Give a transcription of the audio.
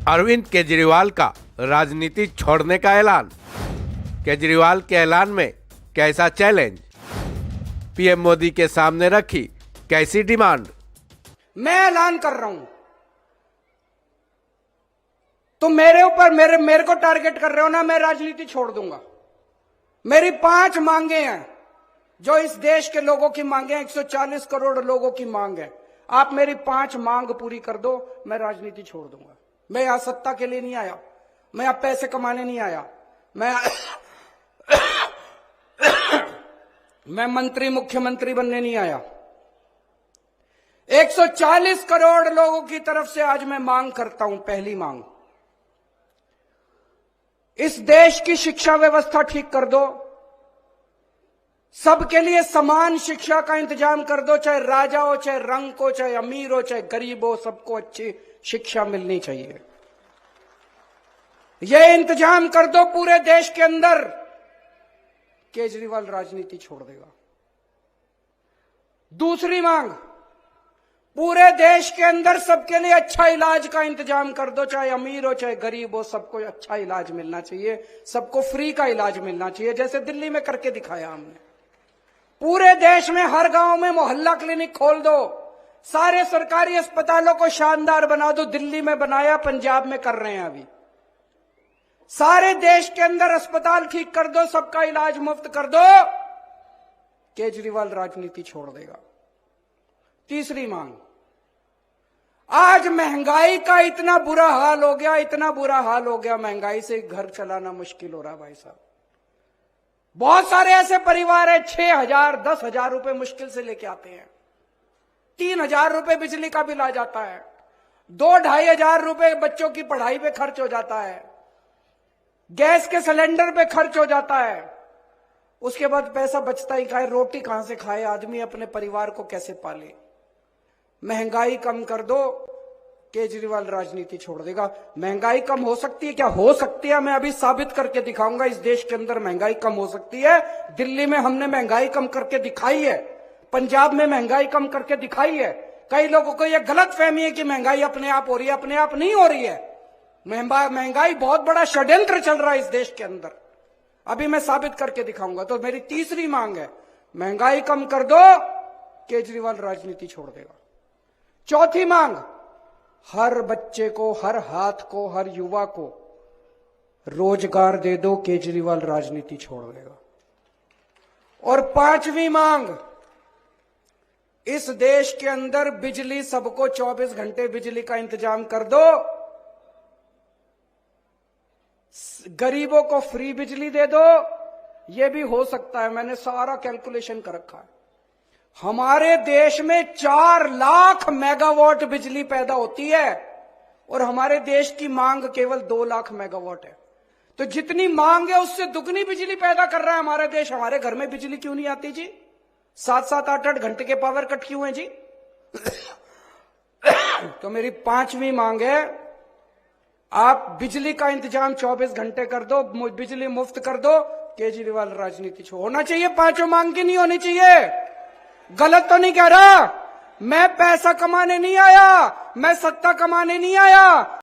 अरविंद केजरीवाल का राजनीति छोड़ने का ऐलान। केजरीवाल के ऐलान में कैसा चैलेंज, पीएम मोदी के सामने रखी कैसी डिमांड। मैं ऐलान कर रहा हूं, तुम मेरे ऊपर मेरे को टारगेट कर रहे हो ना, मैं राजनीति छोड़ दूंगा। मेरी 5 मांगे हैं जो इस देश के लोगों की मांगे हैं, 140 करोड़ लोगों की मांग है। आप मेरी 5 मांग पूरी कर दो, मैं राजनीति छोड़ दूंगा। मैं यहां सत्ता के लिए नहीं आया, मैं यहां पैसे कमाने नहीं आया, मैं मंत्री मुख्यमंत्री बनने नहीं आया। 140 करोड़ लोगों की तरफ से आज मैं मांग करता हूं। पहली मांग, इस देश की शिक्षा व्यवस्था ठीक कर दो, सबके लिए समान शिक्षा का इंतजाम कर दो, चाहे राजा हो, चाहे रंग हो, चाहे अमीर हो, चाहे गरीब हो, सबको अच्छी शिक्षा मिलनी चाहिए। यह इंतजाम कर दो पूरे देश के अंदर, केजरीवाल राजनीति छोड़ देगा। दूसरी मांग, पूरे देश के अंदर सबके लिए अच्छा इलाज का इंतजाम कर दो, चाहे अमीर हो, चाहे गरीब हो, सबको अच्छा इलाज मिलना चाहिए, सबको फ्री का इलाज मिलना चाहिए, जैसे दिल्ली में करके दिखाया हमने। पूरे देश में हर गांव में मोहल्ला क्लिनिक खोल दो, सारे सरकारी अस्पतालों को शानदार बना दो। दिल्ली में बनाया, पंजाब में कर रहे हैं अभी। सारे देश के अंदर अस्पताल ठीक कर दो, सबका इलाज मुफ्त कर दो, केजरीवाल राजनीति छोड़ देगा। तीसरी मांग, आज महंगाई का इतना बुरा हाल हो गया, इतना बुरा हाल हो गया, महंगाई से घर चलाना मुश्किल हो रहा भाई साहब। बहुत सारे ऐसे परिवार है 6,000 10,000 रुपए मुश्किल से लेके आते हैं, 3,000 रुपए बिजली का बिल आ जाता है, 2-2,500 रुपए बच्चों की पढ़ाई पे खर्च हो जाता है, गैस के सिलेंडर पे खर्च हो जाता है। उसके बाद पैसा बचता ही कहाँ है, रोटी कहां से खाए आदमी, अपने परिवार को कैसे पाले। महंगाई कम कर दो, केजरीवाल राजनीति छोड़ देगा। महंगाई कम हो सकती है क्या? हो सकती है, मैं अभी साबित करके दिखाऊंगा। इस देश के अंदर महंगाई कम हो सकती है। दिल्ली में हमने महंगाई कम करके दिखाई है, पंजाब में महंगाई कम करके दिखाई है। कई लोगों को यह गलत फहमी है कि महंगाई अपने आप हो रही है, अपने आप नहीं हो रही है। महंगाई बहुत बड़ा षड्यंत्र चल रहा है इस देश के अंदर, अभी मैं साबित करके दिखाऊंगा। तो मेरी तीसरी मांग है, महंगाई कम कर दो, केजरीवाल राजनीति छोड़ देगा। चौथी मांग, हर बच्चे को, हर हाथ को, हर युवा को रोजगार दे दो, केजरीवाल राजनीति छोड़ देगा। और 5वीं मांग, इस देश के अंदर बिजली सबको 24 घंटे बिजली का इंतजाम कर दो, गरीबों को फ्री बिजली दे दो। यह भी हो सकता है, मैंने सारा कैलकुलेशन कर रखा है। हमारे देश में 4 लाख मेगावाट बिजली पैदा होती है और हमारे देश की मांग केवल 2 लाख मेगावाट है। तो जितनी मांग है उससे दुगनी बिजली पैदा कर रहा है हमारा देश। हमारे घर में बिजली क्यों नहीं आती जी? 7-7 8-8 घंटे के पावर कट क्यों है जी? तो मेरी 5वीं मांग है, आप बिजली का इंतजाम 24 घंटे कर दो, बिजली मुफ्त कर दो, केजरीवाल राजनीति छोड़। होना चाहिए 5 मांग की, नहीं होनी चाहिए। गलत तो नहीं कह रहा, मैं पैसा कमाने नहीं आया, मैं सत्ता कमाने नहीं आया।